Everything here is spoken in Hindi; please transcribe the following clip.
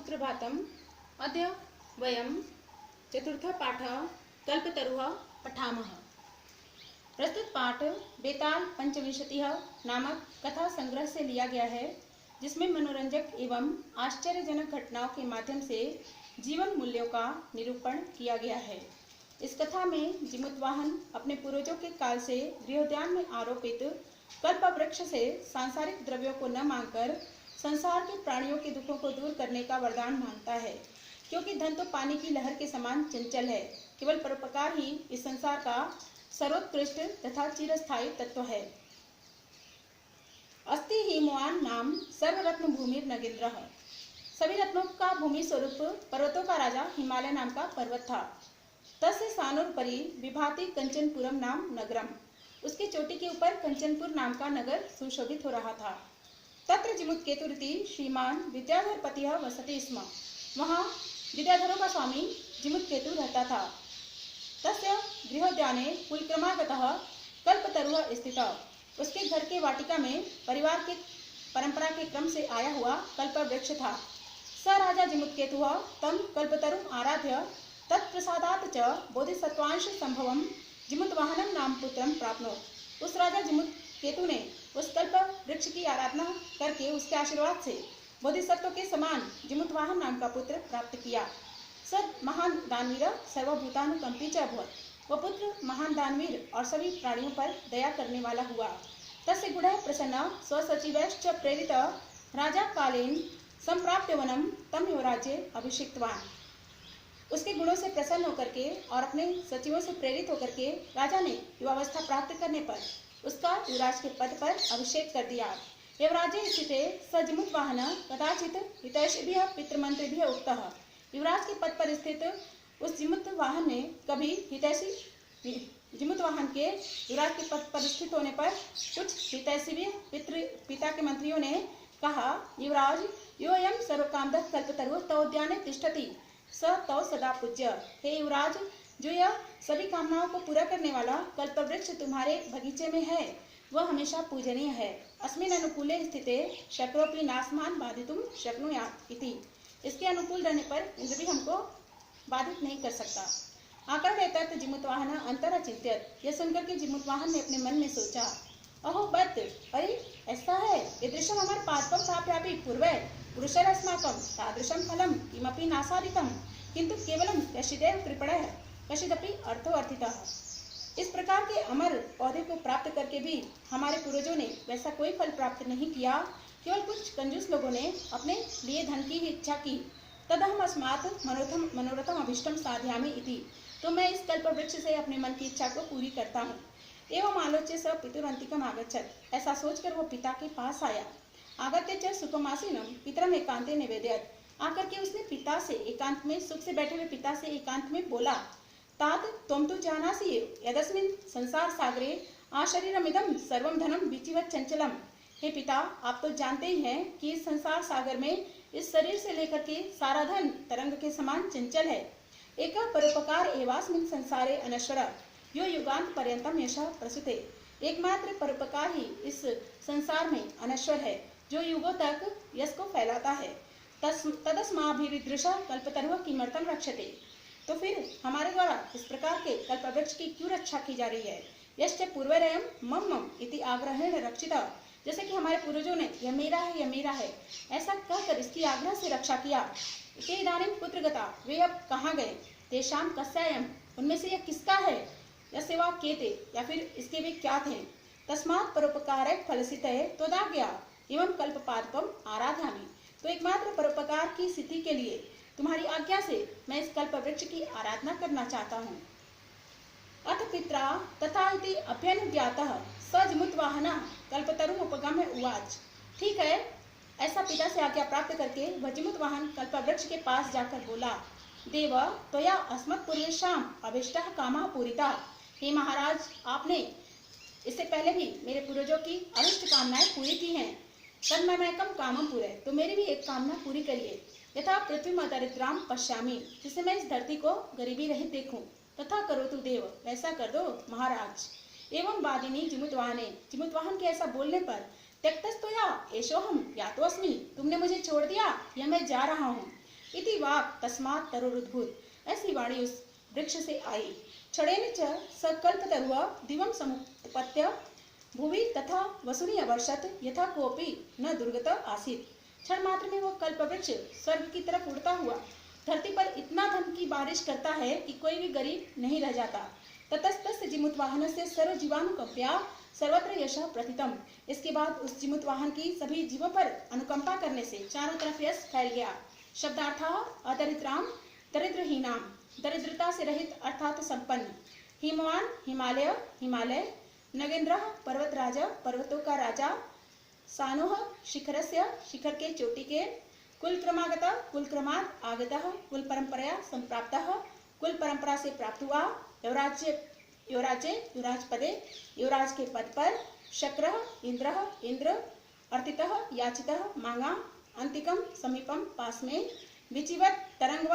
सुप्रभातम्। अद्य वयं चतुर्थपाठः कल्पतरुः पठामः। प्रस्तुत पाठ बेताल पंचविंशतिः नामक कथा संग्रह से लिया गया है, जिसमें मनोरंजक एवं आश्चर्यजनक घटनाओं के माध्यम से जीवन मूल्यों का निरूपण किया गया है। इस कथा में जिमुतवाहन अपने पूर्वजों के काल से गृहोद्यान में आरोपित कल्प वृक्ष से सांसारिक द्रव्यों को न मांगकर संसार के प्राणियों के दुखों को दूर करने का वरदान मांगता है, क्योंकि धन तो पानी की लहर के समान चंचल है। केवल परोपकार ही इस संसार का सर्वोत्कृष्ट तथा चिरस्थायी तत्व है। अस्ति हिमवान नाम सर्वरत्न भूमि नगेंद्र। सभी रत्नों का भूमि स्वरूप पर्वतों का राजा हिमालय नाम का पर्वत था। तस्य सानुर परि विभाति कंचनपुरम नाम नगरम। उसकी चोटी के ऊपर कंचनपुर नाम का नगर सुशोभित हो रहा था। तत्र जिमुत्केतुरिति श्रीमान विद्याधरपतिः वसति स्म। वहाँ विद्याधरों का स्वामी जिमुत्केतु रहता था। तस्य गृहोद्याने कुलक्रमागतः कल्पतरुः स्थितः। उसके घर के वाटिका में परिवार के परंपरा के क्रम से आया हुआ कल्प वृक्ष था। स राजा जिमुत्केतुः तम कल्पतरुम् आराध्य तत्प्रसादात् च बोधिसत्वांश संभवम जिमुतवाहनम नाम पुत्रम प्राप्नोत्। उस राजा जिमुत्केतु ने उस कल्प वृक्ष की आराधना करके उसके आशीर्वाद से बोधिसत्व के समान जिमुतवाहन नाम का पुत्र प्राप्त किया। सद महान दानवीर सर्वभूतानुकंपी च अभवत्। वह पुत्र महान दानवीर और सभी प्राणियों पर दया करने वाला हुआ। तस्य गुणः प्रसन्न स्वसचिवैश्च प्रेरित राजा कालेन संप्राप्य वनम तम युवराज्ये अभिषिक्तवान। उसके गुणों से प्रसन्न होकर के और अपने सचिवों से प्रेरित होकर के राजा ने युवावस्था प्राप्त करने पर उसका युवराज के पद पर अभिषेक कर दिया। युवराजे स्थिते स जिमुतवाहन कदाचित हितैषिभिः पितृमंत्रिभिः उक्तः। युवराज के पद पर स्थित उस जिमुतवाहन ने कभी हितैषी जिमुतवाहन के युवराज के पद पर स्थित होने पर कुछ हितैषी पिता के मंत्रियों ने कहा, युवराज योऽयं सर्वकामदः कल्पतरुः तवोद्याने तिष्ठति स तव सदा पूज्य। हे युवराज, जो यह सभी कामनाओं को पूरा करने वाला कल्पवृक्ष तुम्हारे बगीचे में है, वह हमेशा पूजनीय है। अस्मिन् अनुकूले स्थिते शक्रोपि नास्मान् बाधितुं शक्नुयात् इति। इसके अनुकूल रहने पर इंद्र भी हमको बाधित नहीं कर सकता। आकर्ण्य तत् जिमुतवाहन अंतरचिंत्यत। यह सुनकर के जिमुतवाहन ने अपने मन में सोचा, अहो बत, अरे ऐसा है, ईदृशम अमर पादपं प्राप्यापि पूर्वे पुरुषरस्माकं तादृशं फलं किमपि नासादितं, किंतु केवलं कश्चिदेव कृपणः कश्चिदपि अर्थो अर्थितः। इस प्रकार के अमर पौधे को प्राप्त करके भी हमारे पूर्वजों ने वैसा कोई फल प्राप्त नहीं किया। केवल कुछ कंजूस लोगों ने अपने लिए धन की ही इच्छा की। तदहम अस्मात् मनोरथम अभिष्टम साधयामि इति। तो मैं इस कल्प वृक्ष से अपने मन की इच्छा को पूरी करता हूँ। एवं आलोच्य स पितुरंतिकम आगच्छत्। ऐसा सोचकर वो पिता के पास आया। आगत्य च सुखमासीनम पितरम एकांते निवेदयत्। आकर के उसने पिता से एकांत में, सुख से बैठे हुए पिता से एकांत में बोला, तात त्वं तु जानासि यदस्मिन् संसार सागरे आशरीरमिदं सर्वं धनं विचिवत् चंचलम। हे पिता, आप तो जानते ही हैं कि इस संसार सागर में इस शरीर से लेकर के सारा धन तरंग के समान चंचल है। एक परोपकार एवास्मिन् संसारे अनश्वर यो युगांत पर्यंतम यशः प्रसूते। एकमात्र परोपकार ही इस संसार में अनश्वर है, जो युगों तक यश को फैलाता है। तदस्माभिरीदृश कल्पतरुः किमर्थं रक्षते। तो फिर हमारे द्वारा इस प्रकार के कल्पवृक्ष की क्यों रक्षा की जा रही है। यश्च पूर्वरयं मम मम इति आग्रहेण रक्षिता। जैसे कि हमारे पूर्वजों ने यह मेरा है, यह मेरा है, ऐसा कहकर इसकी आग्रह से रक्षा किया। ते इदानीं कुत्र गता, वे अब कहाँ गए। तेषां कस्यायं, उनमें से यह किसका है। यस्य वा केते, या फिर इसके वे क्या थे। तस्मात् परोपकाराय फलसितये त्वदाज्ञया एवं कल्पपादपम आराध्यामि। तो एकमात्र परोपकार की सिद्धि के लिए तुम्हारी आज्ञा से मैं इस कल्प वृक्ष की आराधना करना चाहता हूँ। अथ पित्रा तथा इति अभ्यनुज्ञातः स जिमुतवाहनः कल्पतरुम् उपगम्य उवाच। ठीक है, ऐसा पिता से आज्ञा प्राप्त करके वह जिमुतवाहन कल्प वृक्ष के पास जाकर बोला, देव त्वया अस्मत्पूर्वेषाम् अभीष्टः कामः पूरितः। हे महाराज, आपने इससे पहले भी मेरे पूर्वजों की अनिष्ट कामनाएं पूरी की हैं। तन्मयकम कामम पूरे, तो मेरी भी एक कामना पूरी करिए। यथा पृथ्वी दरिद्राम पश्यामि, जिससे मैं इस धरती को गरीबी रहित देखूं। तथा करोतु देव, वैसा कर दो महाराज। एवं वादिनी जिमुतवाहने, जिमुतवाहन के ऐसा बोलने पर त्यक्तस्तोया एषोहम यातोऽस्मि, तुमने मुझे छोड़ दिया या मैं जा रहा हूँ। इति वाक् तस्मात् तरुरुद्भूत। ऐसी वाणी उस वृक्ष से आई। क्षणेन च सकल्पतरुः दिवं समुत्पत्य भुवि तथा वसूनि अवर्षत यथा कोपि न दुर्गत आसीत्। क्षण मात्र में वह कल्प वृक्ष स्वर्ग की तरफ उड़ता हुआ धरती पर इतना धन की बारिश करता है कि कोई भी गरीब नहीं रह जाता। ततस्तस्य जिमुतवाहनस्य सर्व जीवानुकंपया सर्वत्र यशः प्रथितम्। इसके बाद उस जिमुत वाहन की सभी जीवों पर अनुकंपा करने से चारों तरफ यश फैल गया। शब्दार्थः अदरिद्राम दरिद्रहीनाम, दरिद्रता से रहित अर्थात संपन्न। हिमवान हिमालय, हिमालय। नगेंद्रः पर्वतराज, पर्वतों का राजा। सानुः शिखरस्य, शिखर के चोटी के। कुलक्रमागतः, कुलक्रमात् आगतः, कुल परंपरया संप्राप्तः, कुल परंपरा से प्राप्त हुआ। युवराज्य, युवराजे, युवराज पदे, युवराज के पद पर। शक्रः इंद्रः, इंद्र। अर्थितः याचितः मांगा। अंतिकम समीपम पास में। विचिवत तरंगवत